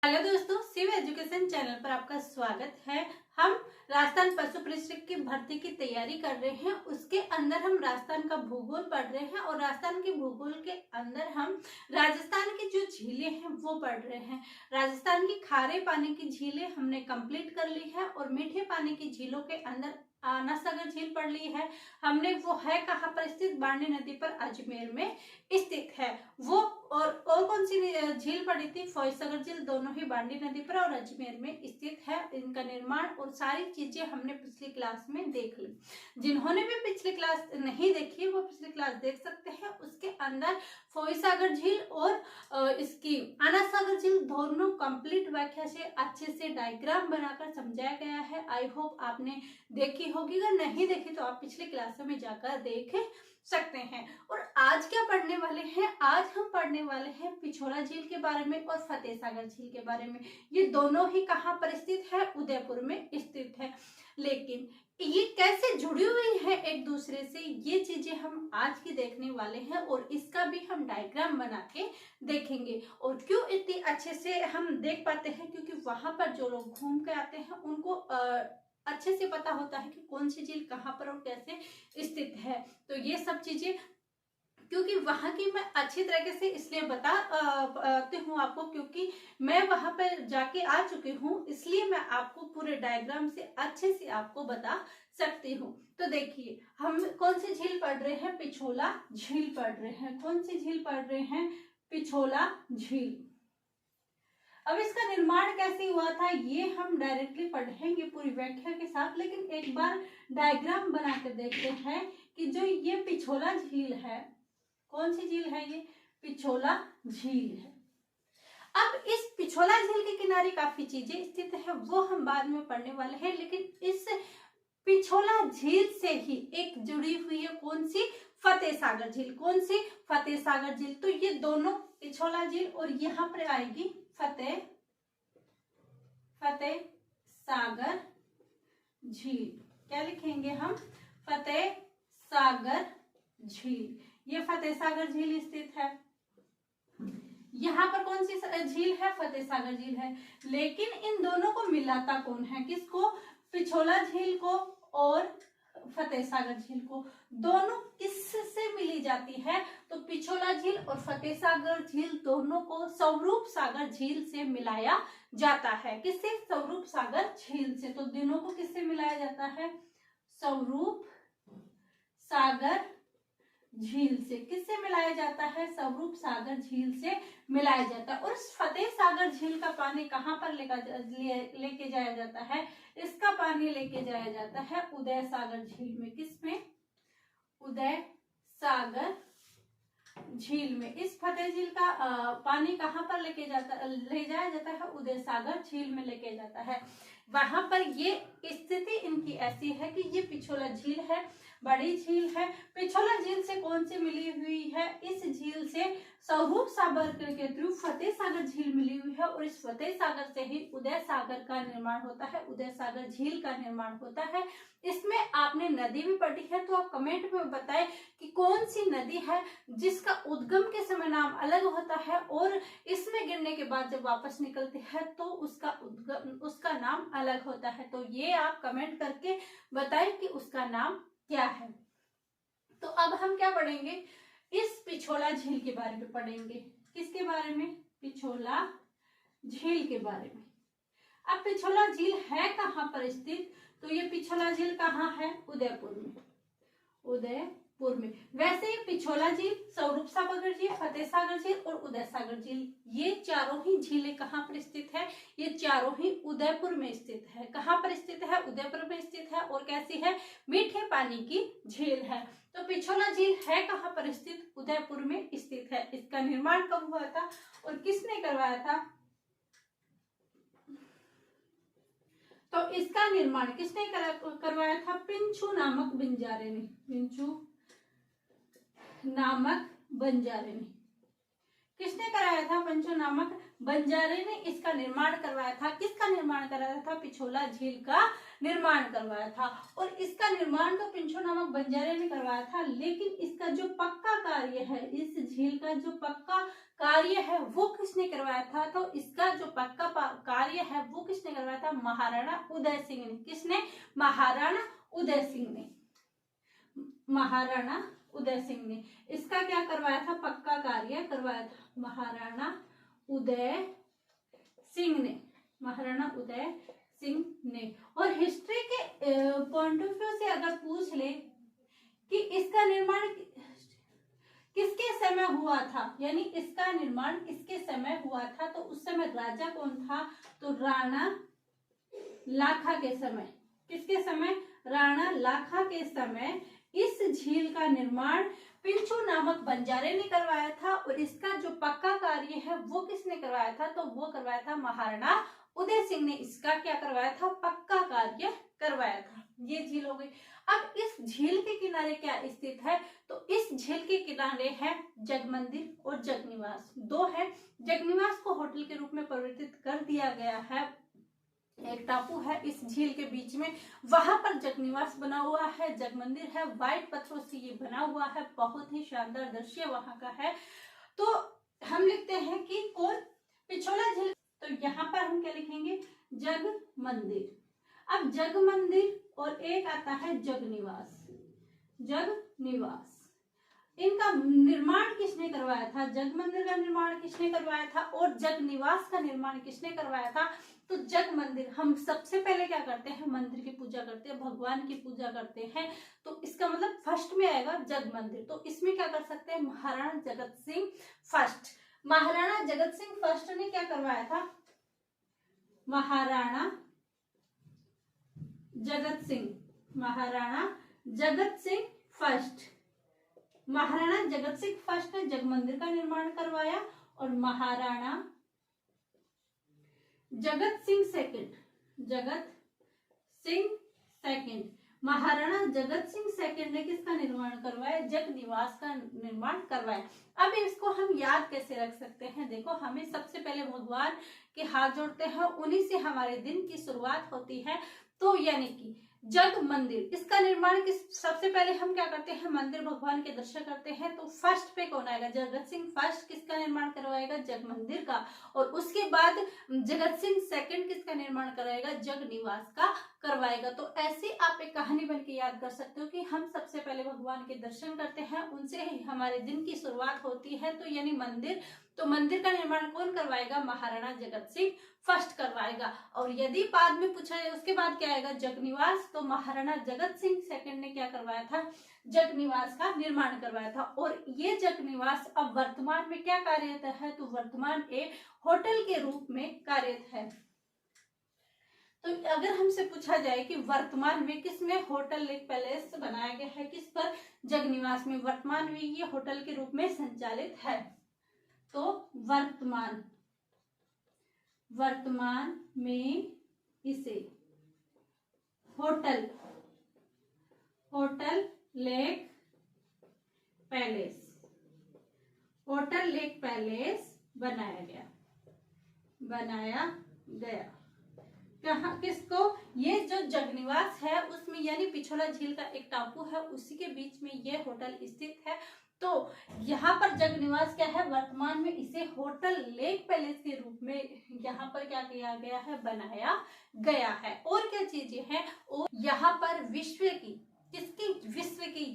Hello दोस्तों, Shiv education channel पर आपका स्वागत है। हम राजस्थान पशु परिक्षेत्र की भर्ती की तैयारी कर रहे हैं। उसके अंदर हम राजस्थान का भूगोल पढ़ रहे हैं और राजस्थान के भूगोल के अंदर हम राजस्थान की जो झीलें हैं वो पढ़ रहे हैं। राजस्थान की खारे पानी की झीलें हमने कंप्लीट कर ली है और मीठे पानी की झीलों के अंदर आना सागर झील पढ़ ली है हमने। वो है कहाँ पर स्थित? बांडी नदी पर अजमेर में स्थित है वो। और कौन सी झील पड़ी थी? फॉयसागर झील, दोनों ही बांडी नदी पर और अजमेर में स्थित है। इनका निर्माण और सारी चीजें हमने पिछली क्लास में देख ली। जिन्होंने भी पिछली क्लास नहीं देखी वो पिछली क्लास देख सकते हैं। उसके अंदर फॉयसागर झील और इसकी आना सागर झील दोनों कंप्लीट व्याख्या से अच्छे से डायग्राम बनाकर समझाया गया है। आई होप आपने देखी होगी। अगर नहीं देखी तो आप पिछली क्लासों में जाकर देख सकते हैं। और आज क्या पढ़ने वाले हैं? आज हम पढ़ने वाले हैं पिछोला झील के बारे में और फतेह सागर झील के बारे में। ये दोनों ही कहाँ पर स्थित है? उदयपुर में स्थित है। लेकिन ये कैसे जुड़ी हुई है एक दूसरे से, ये चीजें हम आज की देखने वाले हैं और इसका भी हम डायग्राम बना के देखेंगे। और क्यों इतनी अच्छे से हम देख पाते हैं? क्योंकि वहां पर जो लोग घूम के आते हैं उनको अच्छे से पता होता है कि कौन सी झील कहाँ पर और कैसे स्थित है। तो ये सब चीजें क्योंकि वहां की मैं अच्छी तरीके से इसलिए बताती हूँ आपको, क्योंकि मैं वहां पर जाके आ चुकी हूँ, इसलिए मैं आपको पूरे डायग्राम से अच्छे से आपको बता सकती हूँ। तो देखिए, हम कौन सी झील पढ़ रहे हैं? पिछोला झील पढ़ रहे हैं। कौन सी झील पढ़ रहे हैं? पिछोला झील। अब इसका निर्माण कैसे हुआ था ये हम डायरेक्टली पढ़ेंगे पूरी व्याख्या के साथ, लेकिन एक बार डायग्राम बना कर देखते हैं कि जो ये पिछोला झील है, कौन सी झील है? ये पिछोला झील है। अब इस पिछोला झील के किनारे काफी चीजें स्थित है, वो हम बाद में पढ़ने वाले हैं। लेकिन इस पिछोला झील से ही एक जुड़ी हुई है कौन सी? फतेह सागर झील। कौन सी? फतेह सागर झील। तो ये दोनों पिछोला झील और यहाँ पर आएगी फतेह सागर झील। क्या लिखेंगे हम? फतेह सागर झील। ये फतेह सागर झील स्थित है। यहाँ पर कौन सी झील है? फतेह सागर झील है। लेकिन इन दोनों को मिलाता कौन है? किसको? पिछोला झील को और फतेह सागर झील को। दोनों किससे मिली जाती है? तो पिछोला झील और फतेह सागर झील दोनों को स्वरूप सागर झील से मिलाया जाता है। किससे? स्वरूप सागर झील से। तो दोनों को किससे मिलाया जाता है? स्वरूप सागर झील से। किससे मिलाया जाता है? स्वरूप सागर झील से मिलाया जाता है। और फतेह सागर झील का पानी कहाँ पर लेके जाया जाता है? इसका पानी लेके जाया जाता है उदय सागर झील में। किसमें? उदय सागर झील में। इस फतेह झील का पानी कहाँ पर ले जाया जाता है? उदय सागर झील में लेके जाता है। वहां पर ये स्थिति इनकी ऐसी है कि ये पिछोला झील है, बड़ी झील है। पिछोला झील से कौन सी मिली हुई है? इस झील से स्वरूप सागर के थ्रू फतेह सागर झील मिली हुई है और इस फतेह सागर से ही उदय सागर का निर्माण होता है, उदय सागर झील का निर्माण होता है। इसमें आपने नदी भी पढ़ी है, तो आप कमेंट में बताएं कि कौन सी नदी है जिसका उद्गम के समय नाम अलग होता है और इसमें गिरने के बाद जब वापस निकलती है तो उसका नाम अलग होता है। तो ये आप कमेंट करके बताएं कि उसका नाम क्या है। तो अब हम क्या पढ़ेंगे? इस पिछोला झील के बारे में पढ़ेंगे। किसके बारे में? पिछोला झील के बारे में। अब पिछोला झील है कहाँ पर स्थित? तो ये पिछोला झील कहाँ है? उदयपुर में। उदयपुर में। वैसे ये पिछोला झील, स्वरूप सागर झील, फतेह सागर झील और उदय सागर झील, ये चारों ही झीलें कहाँ पर स्थित है? ये चारों ही उदयपुर में स्थित है। कहाँ पर स्थित है? उदयपुर में स्थित है। और कैसी है? मीठे पानी की झील है। तो पिछोला झील है कहाँ पर स्थित? उदयपुर में स्थित है। इसका निर्माण कब हुआ था और किसने करवाया था? तो इसका निर्माण किसने करवाया था? पिंचू नामक बंजारे ने। पिंचू नामक बंजारे ने। किसने कराया था? पंचो नामक बंजारे ने इसका निर्माण करवाया था। किसका निर्माण कराया था? पिछोला झील का निर्माण करवाया था। और इसका निर्माण तो पिंचो नामक बंजारे ने करवाया था, लेकिन इसका जो पक्का कार्य है, इस झील का जो पक्का कार्य है वो किसने करवाया था? तो इसका जो पक्का कार्य है वो किसने करवाया था? महाराणा उदय सिंह ने। किसने? महाराणा उदय सिंह ने। महाराणा उदय सिंह ने इसका क्या करवाया था? पक्का कार्य करवाया था महाराणा उदय सिंह ने। महाराणा उदय सिंह ने। और हिस्ट्री के पॉइंट ऑफ व्यू से अगर पूछ ले कि इसका निर्माण किसके समय हुआ था, यानी इसका निर्माण किसके समय हुआ था, तो उस समय राजा कौन था? तो राणा लाखा के समय। किसके समय? राणा लाखा के समय इस झील का निर्माण पिंचू नामक बंजारे ने करवाया था। और इसका जो पक्का कार्य है वो किसने करवाया था? तो वो करवाया था महाराणा उदय सिंह ने। इसका क्या करवाया था? पक्का कार्य करवाया था। ये झील हो गई। अब इस झील के किनारे क्या स्थित है? तो इस झील के किनारे है जगमंदिर और जगनिवास, दो है। जगनिवास को होटल के रूप में परिवर्तित कर दिया गया है। एक टापू है इस झील के बीच में, वहां पर जगनिवास बना हुआ है। जगमंदिर है, व्हाइट पत्थरों से ये बना हुआ है, बहुत ही शानदार दृश्य वहां का है। तो हम लिखते हैं कि कौन? पिछोला झील। तो यहाँ पर हम क्या लिखेंगे? जग मंदिर। अब जग मंदिर और एक आता है जगनिवास। जगनिवास, इनका निर्माण किसने करवाया था? जग मंदिर का निर्माण किसने करवाया था और जगनिवास का निर्माण किसने करवाया था? तो जग मंदिर, हम सबसे पहले क्या करते हैं? मंदिर की पूजा करते हैं, भगवान की पूजा करते हैं, तो इसका मतलब फर्स्ट में आएगा जग मंदिर। तो इसमें क्या कर सकते हैं? महाराणा जगत सिंह फर्स्ट। महाराणा जगत सिंह फर्स्ट ने क्या करवाया था? महाराणा जगत सिंह, महाराणा जगत सिंह फर्स्ट। महाराणा जगत सिंह फर्स्ट ने जग मंदिर का निर्माण करवाया और Maharana Jagat Singh second, Jagat Singh second, Maharana Jagat Singh second ने किसका निर्माण करवाया? जगनिवास का निर्माण करवाया। अब इसको हम याद कैसे रख सकते हैं? देखो, हमें सबसे पहले भगवान के हाथ जोड़ते हैं, उन्हीं से हमारे दिन की शुरुआत होती है। तो यानी कि जग मंदिर, इसका निर्माण सबसे पहले हम क्या करते हैं? मंदिर, भगवान के दर्शन करते हैं। तो फर्स्ट पे कौन आएगा? जगत सिंह फर्स्ट किसका निर्माण करवाएगा? जग मंदिर का। और उसके बाद जगत सिंह सेकंड किसका निर्माण कराएगा? जगनिवास का करवाएगा। तो ऐसे आप एक कहानी बन के याद कर सकते हो कि हम सबसे पहले भगवान के दर्शन करते हैं, उनसे ही हमारे दिन की शुरुआत होती है। तो यानी मंदिर, तो मंदिर का निर्माण कौन करवाएगा? महाराणा जगत सिंह फर्स्ट करवाएगा। और यदि बाद में पूछा जाए उसके बाद क्या आएगा? जगनिवास, तो महाराणा जगत सिंह सेकंड ने क्या करवाया था? जगनिवास का निर्माण करवाया था। और ये जगनिवास अब वर्तमान में क्या कार्यरत है? तो वर्तमान एक होटल के रूप में कार्यरत है। तो अगर हमसे पूछा जाए कि वर्तमान में किस में होटल लेक पैलेस बनाया गया है, किस पर? जगनिवास में। वर्तमान में ये होटल के रूप में संचालित है। तो वर्तमान में इसे होटल लेक पैलेस बनाया गया। कहाँ? किसको? ये जो जगनिवास है उसमें, यानी पिछोला झील का एक टापू है, उसी के बीच में ये होटल स्थित है। तो यहाँ पर जगनिवास क्या है? वर्तमान में इसे होटल लेक पैलेस के रूप में यहाँ पर क्या किया गया है? बनाया गया है। और क्या चीजें हैं? और यहाँ पर विश्व की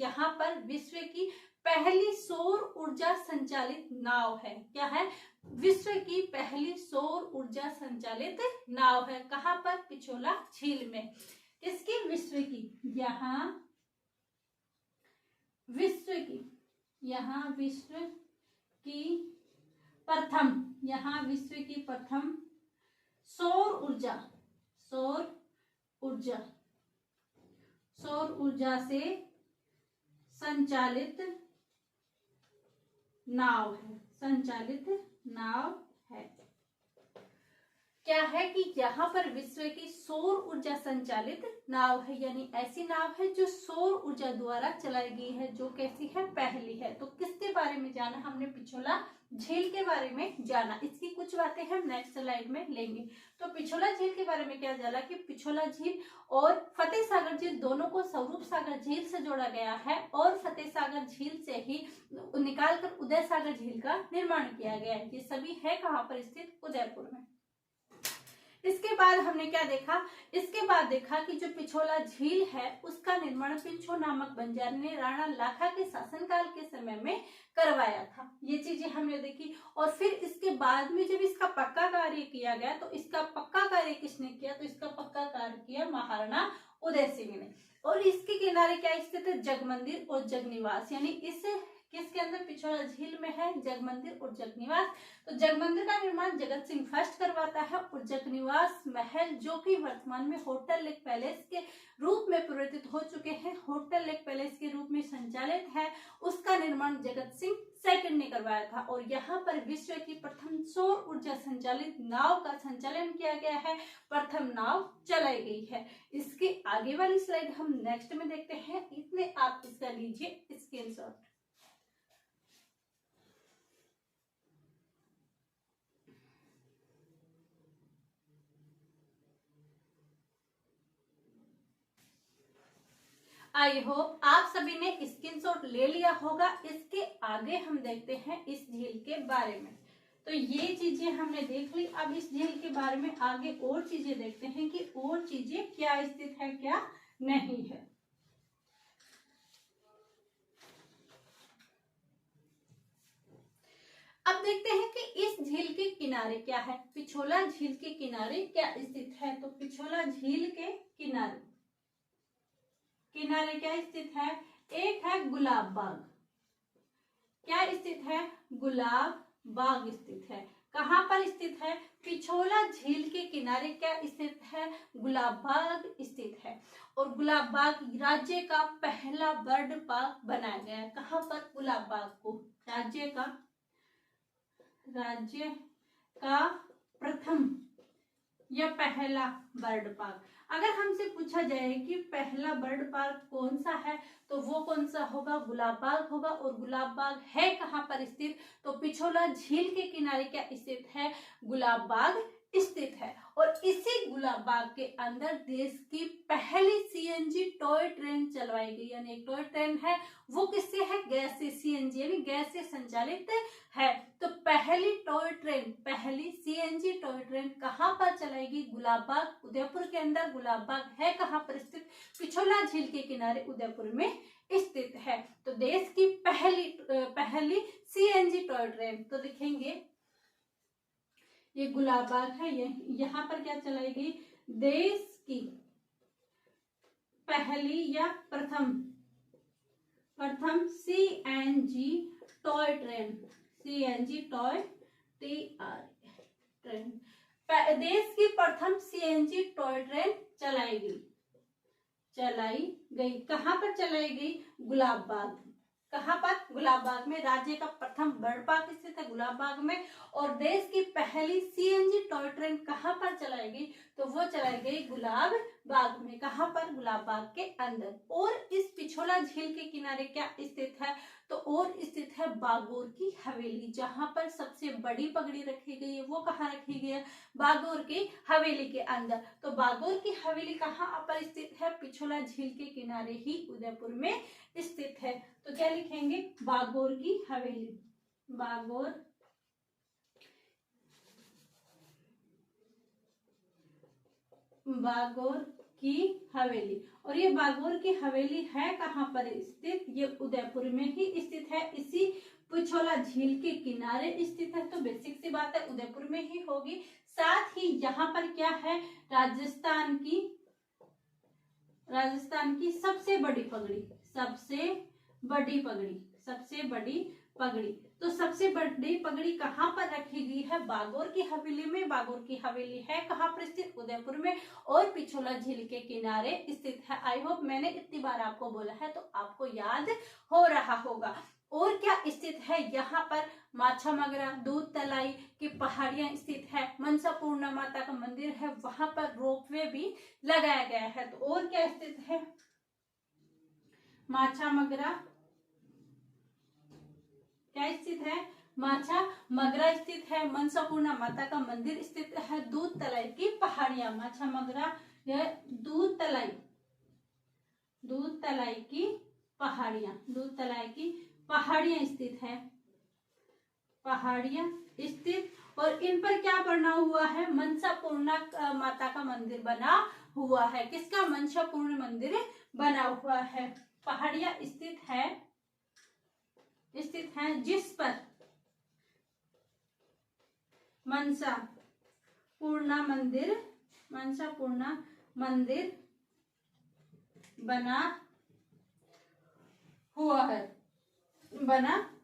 यहाँ पर विश्व की पहली सौर ऊर्जा संचालित नाव है। क्या है? विश्व की पहली सौर ऊर्जा संचालित नाव है। कहाँ पर? पिछोला झील में। किसकी? विश्व की। यहाँ विश्व की प्रथम सौर ऊर्जा से संचालित नाव है। क्या है कि यहाँ पर विश्व की सौर ऊर्जा संचालित नाव है, यानी ऐसी नाव है जो सौर ऊर्जा द्वारा चलाई गई है, जो कैसी है, पहली है। तो किसके बारे में जाना, हमने पिछोला झील के बारे में जाना। इसकी कुछ बातें हम नेक्स्ट स्लाइड में लेंगे। तो पिछोला झील के बारे में क्या जाना कि पिछोला झील और फतेह सागर झील दोनों को स्वरूप सागर झील से जोड़ा गया है और फतेह सागर झील से ही निकालकर उदय सागर झील का निर्माण किया गया है। ये सभी है कहाँ पर स्थित, उदयपुर में। इसके बाद हमने क्या देखा, इसके बाद देखा कि जो पिछोला झील है उसका निर्माण पिछो नामक बंजारे ने राणा लाखा के शासनकाल के समय में करवाया था। ये चीजें हमने देखी। और फिर इसके बाद में जब इसका पक्का कार्य किया गया तो इसका पक्का कार्य किसने किया, तो इसका पक्का कार्य किया महाराणा उदय सिंह ने। और इसके किनारे क्या स्थित है, जगमंदिर और जगनिवास, यानी इस किसके अंदर, पिछोला झील में है जगमंदिर और जगनिवास। तो जगमंदिर का निर्माण जगत सिंह फर्स्ट करवाता है और जगनिवास महल जो कि वर्तमान में होटल लेक पैलेस के रूप में परिवर्तित हो चुके हैं, होटल लेक पैलेस के रूप में संचालित है, उसका निर्माण जगत सिंह सेकंड ने करवाया था। और यहाँ पर विश्व की प्रथम सौर ऊर्जा संचालित नाव का संचालन किया गया है, प्रथम नाव चलाई गई है। इसके आगे वाली स्लाइड हम नेक्स्ट में देखते हैं, इतने आप इसका लीजिए स्क्रीनशॉट। आई होप आप सभी ने स्क्रीनशॉट ले लिया होगा। इसके आगे हम देखते हैं इस झील के बारे में। तो ये चीजें हमने देख ली। अब इस झील के बारे में आगे और चीजें देखते हैं कि और चीजें क्या स्थित है क्या नहीं है। अब देखते हैं कि इस झील के किनारे क्या है, पिछोला झील के किनारे क्या स्थित है। तो पिछोला झील के किनारे क्या स्थित है, एक है गुलाब बाग। क्या स्थित है, गुलाब बाग स्थित है। कहां पर स्थित है, पिछोला झील के किनारे क्या स्थित है, गुलाब बाग स्थित है। और गुलाब बाग राज्य का पहला बर्ड पार्क बनाया गया है। कहां पर, गुलाब बाग को राज्य का प्रथम या पहला बर्ड पार्क। अगर हमसे पूछा जाए कि पहला बर्ड पार्क कौन सा है, तो वो कौन सा होगा, गुलाब बाग होगा। और गुलाब बाग है कहाँ पर स्थित, तो पिछोला झील के किनारे क्या स्थित है, गुलाब बाग स्थित है। और इसी गुलाब बाग के अंदर देश की पहली सीएनजी टॉय ट्रेन चलवाई गई, यानी एक टॉय ट्रेन है, वो किससे है, गैस से, सीएनजी यानी गैस से संचालित है। तो पहली सीएनजी टॉय ट्रेन कहां पर चलाएगी, गुलाब बाग, उदयपुर के अंदर। गुलाब बाग है कहां पर स्थित, पिछोला झील के किनारे उदयपुर में स्थित है। तो देश की पहली सीएनजी टॉय ट्रेन, तो देखेंगे ये गुलाब बाग है, ये यहाँ पर क्या चलाई गई, देश की पहली या प्रथम CNG toy train, CNG toy train, देश की प्रथम सीएनजी टॉय ट्रेन चलाई गई। कहां पर चलाई गई, गुलाब बाग। कहां पर, गुलाब बाग में। राज्य का प्रथम बर्ड पार्क स्थित है गुलाब बाग में। और देश की पहली सीएनजी टॉय ट्रेन कहां पर चलाई गई, तो वो चलाई गई गुलाब बाग में। कहां पर, गुलाब बाग के अंदर। और इस पिछोला झील के किनारे क्या स्थित है, तो और स्थित है बागोर की हवेली, जहां पर सबसे बड़ी पगड़ी रखी गई है। वो कहाँ रखी गई है, बागोर की हवेली के अंदर। तो बागोर की हवेली कहाँ पर स्थित है, पिछोला झील के किनारे ही उदयपुर में स्थित है। तो क्या लिखेंगे, बागोर की हवेली, बागोर की हवेली। और ये बागोर की हवेली है कहाँ पर स्थित, ये उदयपुर में ही स्थित है, इसी पिछोला झील के किनारे स्थित है। तो बेसिक सी बात है, उदयपुर में ही होगी। साथ ही यहाँ पर क्या है, राजस्थान की सबसे बड़ी पगड़ी। तो सबसे बड़ी पगड़ी कहाँ पर रखी गई है, बागोर की हवेली में। बागोर की हवेली है कहाँ पर स्थित, उदयपुर में, और पिछोला झील के किनारे स्थित है। आई होप मैंने इतनी बार आपको बोला है तो आपको याद हो रहा होगा। और क्या स्थित है यहाँ पर? माछा मगरा, दूध तलाई की पहाड़ियां स्थित है, मनसा पूर्णा माता का मंदिर है, वहां पर रोपवे भी लगाया गया है। तो और क्या स्थित है? माछा मगरा क्या स्थित है? माछा मगरा स्थित है, मनसा पूर्णा माता का मंदिर स्थित है, दूध तलाई की पहाड़ियां, माछा मगरा यह दूध तलाई की पहाड़ियां स्थित है, पहाड़ियां स्थित। और इन पर क्या बना हुआ है? मनसा पूर्णा माता का मंदिर बना हुआ है। किसका? मनसा पूर्ण मंदिर बना हुआ है। पहाड़ियां स्थित है जिस पर मनसा पूर्णा मंदिर बना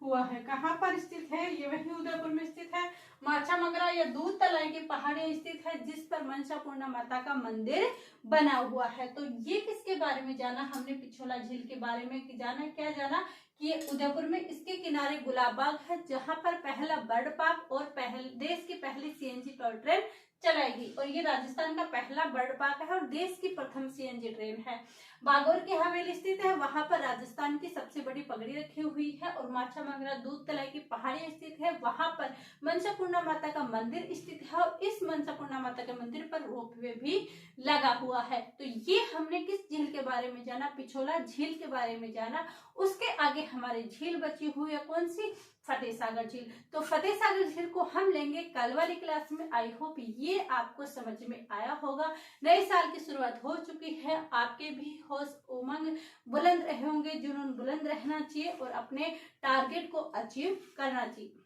हुआ है। कहाँ पर स्थित है? ये वही उदयपुर में स्थित है। माछा मगरा या दूध तलाई की पहाड़ियां स्थित है जिस पर मनसा पूर्णा माता का मंदिर बना हुआ है। तो ये किसके बारे में जाना हमने? पिछोला झील के बारे में जाना। क्या जाना? कि उदयपुर में इसके किनारे गुलाब बाग है, जहां पर पहला बर्ड पार्क और देश की पहली सीएनजी टॉय ट्रेन चलाएगी। और ये राजस्थान का पहला बर्ड पार्क है और देश की प्रथम सीएनजी ट्रेन है। बागौर की हवेली स्थित है, वहां पर राजस्थान की सबसे बड़ी पगड़ी रखी हुई है। और माछा मगरा दूध तलाई की पहाड़ी स्थित है, वहां पर मनसा पूर्णा माता का मंदिर स्थित है। और इस मनसा पूर्णा माता के मंदिर पर रोपवे भी लगा हुआ है। तो ये हमने किस झील के बारे में जाना? पिछोला झील के बारे में जाना। उसके आगे हमारी झील बची हुई है, कौन सी? फतेह सागर झील। तो फतेह सागर झील को हम लेंगे कल वाली क्लास में। आई होप ये आपको समझ में आया होगा। नए साल की शुरुआत हो चुकी है, आपके भी होश उमंग बुलंद रहे होंगे, जुनून बुलंद रहना चाहिए और अपने टारगेट को अचीव करना चाहिए।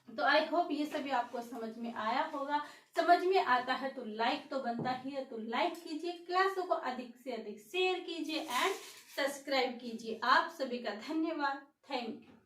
तो आई होप ये सभी आपको समझ में आया होगा। समझ में आता है तो लाइक तो बनता ही है, तो लाइक कीजिए, क्लासों को अधिक से अधिक शेयर कीजिए एंड सब्सक्राइब कीजिए। आप सभी का धन्यवाद। Thank you.